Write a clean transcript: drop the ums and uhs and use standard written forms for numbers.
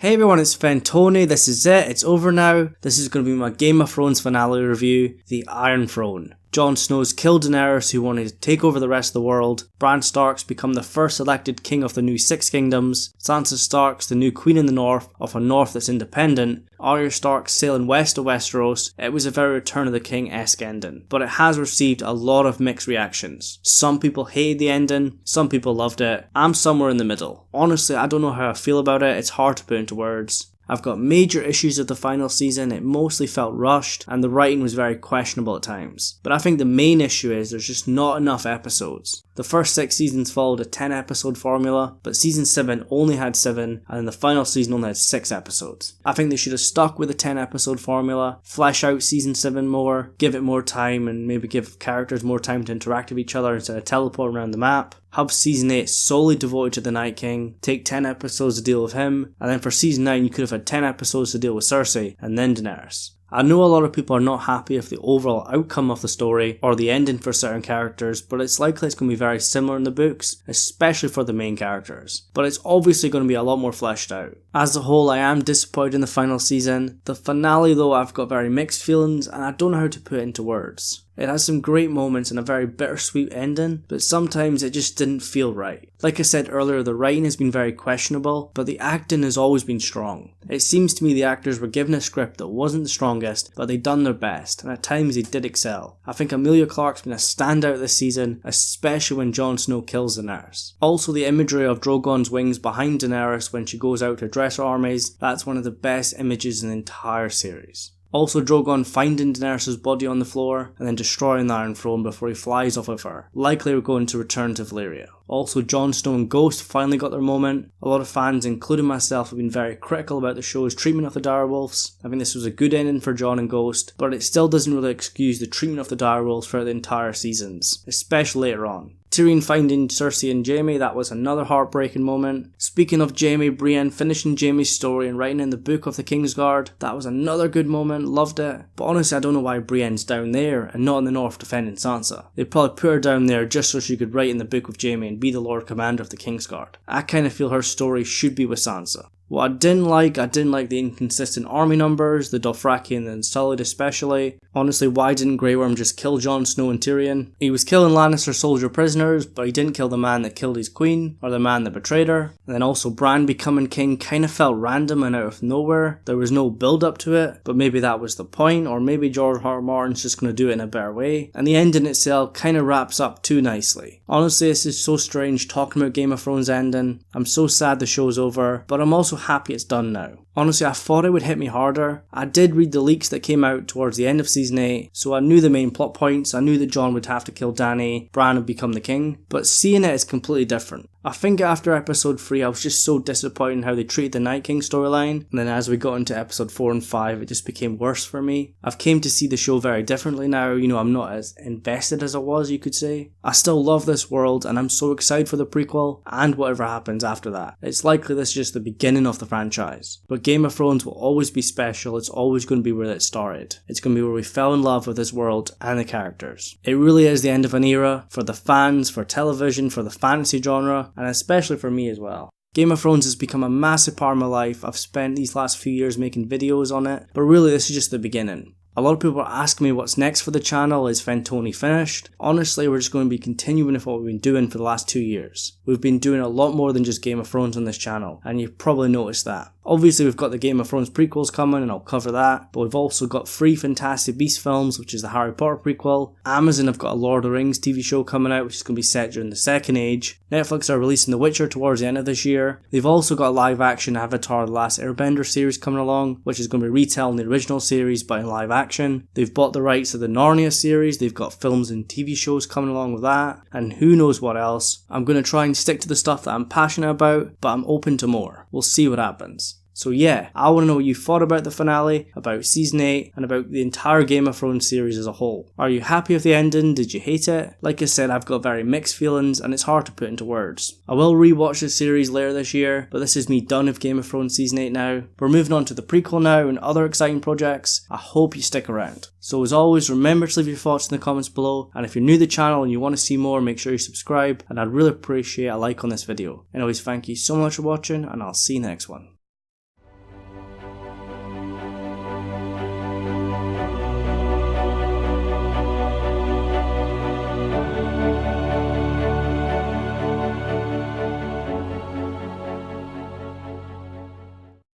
Hey everyone, it's Fentony, this is it, it's over now. This is going to be my Game of Thrones finale review, The Iron Throne. Jon Snow's killed Daenerys, who wanted to take over the rest of the world. Bran Stark's become the first elected king of the new Six Kingdoms. Sansa Stark's the new queen in the north, of a north that's independent. Arya Stark's sailing west of Westeros. It was a very Return of the King-esque ending, but it has received a lot of mixed reactions. Some people hated the ending, some people loved it. I'm somewhere in the middle. Honestly, I don't know how I feel about it, it's hard to put into words. I've got major issues with the final season, it mostly felt rushed and the writing was very questionable at times. But I think the main issue is there's just not enough episodes. The first 6 seasons followed a 10 episode formula, but season 7 only had 7 and then the final season only had 6 episodes. I think they should have stuck with the 10 episode formula, flesh out season 7 more, give it more time and maybe give characters more time to interact with each other instead of teleporting around the map. Have season 8 solely devoted to the Night King, take 10 episodes to deal with him, and then for season 9 you could have had 10 episodes to deal with Cersei, and then Daenerys. I know a lot of people are not happy with the overall outcome of the story or the ending for certain characters, but it's likely it's going to be very similar in the books, especially for the main characters. But it's obviously going to be a lot more fleshed out. As a whole, I am disappointed in the final season. The finale though, I've got very mixed feelings and I don't know how to put it into words. It has some great moments and a very bittersweet ending, but sometimes it just didn't feel right. Like I said earlier, the writing has been very questionable, but the acting has always been strong. It seems to me the actors were given a script that wasn't the strongest, but they done their best, and at times they did excel. I think Emilia Clarke's been a standout this season, especially when Jon Snow kills Daenerys. Also the imagery of Drogon's wings behind Daenerys when she goes out to address her armies, that's one of the best images in the entire series. Also Drogon finding Daenerys' body on the floor and then destroying the Iron Throne before he flies off of her. Likely we're going to return to Valyria. Also Jon Snow and Ghost finally got their moment. A lot of fans, including myself, have been very critical about the show's treatment of the direwolves. I think this was a good ending for Jon and Ghost, but it still doesn't really excuse the treatment of the direwolves throughout the entire seasons, especially later on. Tyrion finding Cersei and Jaime, that was another heartbreaking moment. Speaking of Jaime, Brienne finishing Jaime's story and writing in the Book of the Kingsguard, that was another good moment, loved it. But honestly I don't know why Brienne's down there and not in the north defending Sansa. They'd probably put her down there just so she could write in the Book of Jaime and be the Lord Commander of the Kingsguard. I kinda feel her story should be with Sansa. What I didn't like the inconsistent army numbers, the Dothraki and the Unsullied especially. Honestly, why didn't Grey Worm just kill Jon Snow and Tyrion? He was killing Lannister soldier prisoners, but he didn't kill the man that killed his queen, or the man that betrayed her. And then also Bran becoming king kinda felt random and out of nowhere. There was no build up to it, but maybe that was the point, or maybe George R. R. Martin's just gonna do it in a better way. And the ending itself kinda wraps up too nicely. Honestly, this is so strange talking about Game of Thrones ending. I'm so sad the show's over, but I'm also happy it's done now. Honestly, I thought it would hit me harder. I did read the leaks that came out towards the end of season 8, so I knew the main plot points. I knew that Jon would have to kill Dany, Bran would become the king, but seeing it is completely different. I think after episode 3 I was just so disappointed in how they treated the Night King storyline, and then as we got into episode 4 and 5 it just became worse for me. I've came to see the show very differently now, I'm not as invested as I was, you could say. I still love this world and I'm so excited for the prequel and whatever happens after that. It's likely this is just the beginning of the franchise. But Game of Thrones will always be special, it's always going to be where it started. It's going to be where we fell in love with this world and the characters. It really is the end of an era, for the fans, for television, for the fantasy genre, and especially for me as well. Game of Thrones has become a massive part of my life. I've spent these last few years making videos on it, but really this is just the beginning. A lot of people are asking me what's next for the channel, is Fentony finished? Honestly, we're just going to be continuing with what we've been doing for the last 2 years. We've been doing a lot more than just Game of Thrones on this channel, and you've probably noticed that. Obviously we've got the Game of Thrones prequels coming and I'll cover that, but we've also got 3 Fantastic Beasts films, which is the Harry Potter prequel. Amazon have got a Lord of the Rings TV show coming out, which is going to be set during the Second Age. Netflix are releasing The Witcher towards the end of this year. They've also got a live action Avatar The Last Airbender series coming along, which is going to be retelling the original series but in live action. They've bought the rights to the Narnia series, they've got films and TV shows coming along with that, and who knows what else. I'm going to try and stick to the stuff that I'm passionate about, but I'm open to more. We'll see what happens. So yeah, I want to know what you thought about the finale, about season 8, and about the entire Game of Thrones series as a whole. Are you happy with the ending? Did you hate it? Like I said, I've got very mixed feelings and it's hard to put into words. I will rewatch the series later this year, but this is me done with Game of Thrones season 8 now. We're moving on to the prequel now and other exciting projects. I hope you stick around. So as always, remember to leave your thoughts in the comments below, and if you're new to the channel and you want to see more, make sure you subscribe, and I'd really appreciate a like on this video. Anyways, thank you so much for watching, and I'll see you next one.